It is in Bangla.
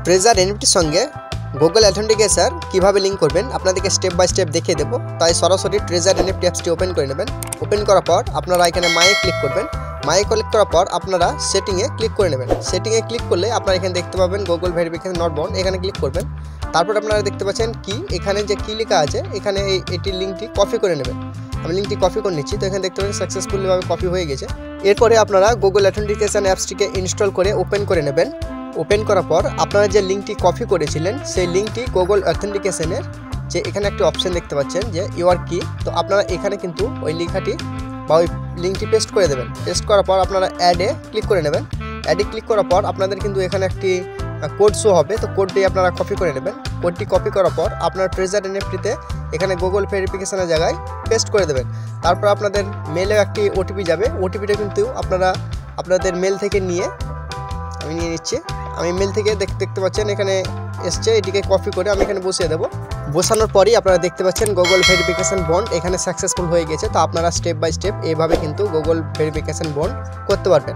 ট্রেজার এনএফটির সঙ্গে গুগল অথেন্টিকেশন কিভাবে লিঙ্ক করবেন আপনাদেরকে স্টেপ বাই স্টেপ দেখিয়ে দেবো। তাই সরাসরি ট্রেজার এনএফটি অ্যাপসটি ওপেন করে নেবেন। ওপেন করার পর আপনারা এখানে মায়ে ক্লিক করবেন। মায়ে ক্লিক করার পর আপনারা সেটিংয়ে ক্লিক করে নেবেন। সেটিংয়ে ক্লিক করলে আপনারা এখানে দেখতে পাবেন গুগল ভেরিফিকেশন নট বাউন্ড, এখানে ক্লিক করবেন। তারপর আপনারা দেখতে পাচ্ছেন কি এখানে যে কি লেখা আছে এখানে এটির লিঙ্কটি কপি করে নেবেন। আমি লিঙ্কটি কপি করে নিচ্ছি। তো এখানে দেখতে পাচ্ছেন সাকসেসফুলিভাবে কপি হয়ে গেছে। এরপরে আপনারা গুগল অথেন্টিকেশন অ্যাপসটিকে ইনস্টল করে ওপেন করে নেবেন। ওপেন করার পর আপনারা যে লিঙ্কটি কপি করেছিলেন সেই লিঙ্কটি গুগল অথেন্টিকেশনের যে এখানে একটি অপশন দেখতে পাচ্ছেন যে ইউর কি, তো আপনারা এখানে কিন্তু ওই লেখাটি বা ওই লিঙ্কটি পেস্ট করে দেবেন। পেস্ট করার পর আপনারা অ্যাডে ক্লিক করে নেবেন। অ্যাডে ক্লিক করার পর আপনাদের কিন্তু এখানে একটি কোড শো হবে, তো কোডটি আপনারা কপি করে নেবেন। কোডটি কপি করার পর আপনারা ট্রেজার এনএফটিতে এখানে গুগল ভেরিফিকেশনের জায়গায় পেস্ট করে দেবেন। তারপর আপনাদের মেলে একটি ওটিপি যাবে। ওটিপিটা কিন্তু আপনারা আপনাদের মেল থেকে নিয়ে আমি নিয়ে নিচ্ছি। আমি মেল থেকে দেখতে পাচ্ছেন এখানে এসছে, এটিকে কপি করে আমি এখানে বসিয়ে দেবো। বসানোর পরই আপনারা দেখতে পাচ্ছেন গুগল ভেরিফিকেশন বন্ড এখানে সাকসেসফুল হয়ে গেছে। তো আপনারা স্টেপ বাই স্টেপ এইভাবে কিন্তু গুগল ভেরিফিকেশন বন্ড করতে পারবেন।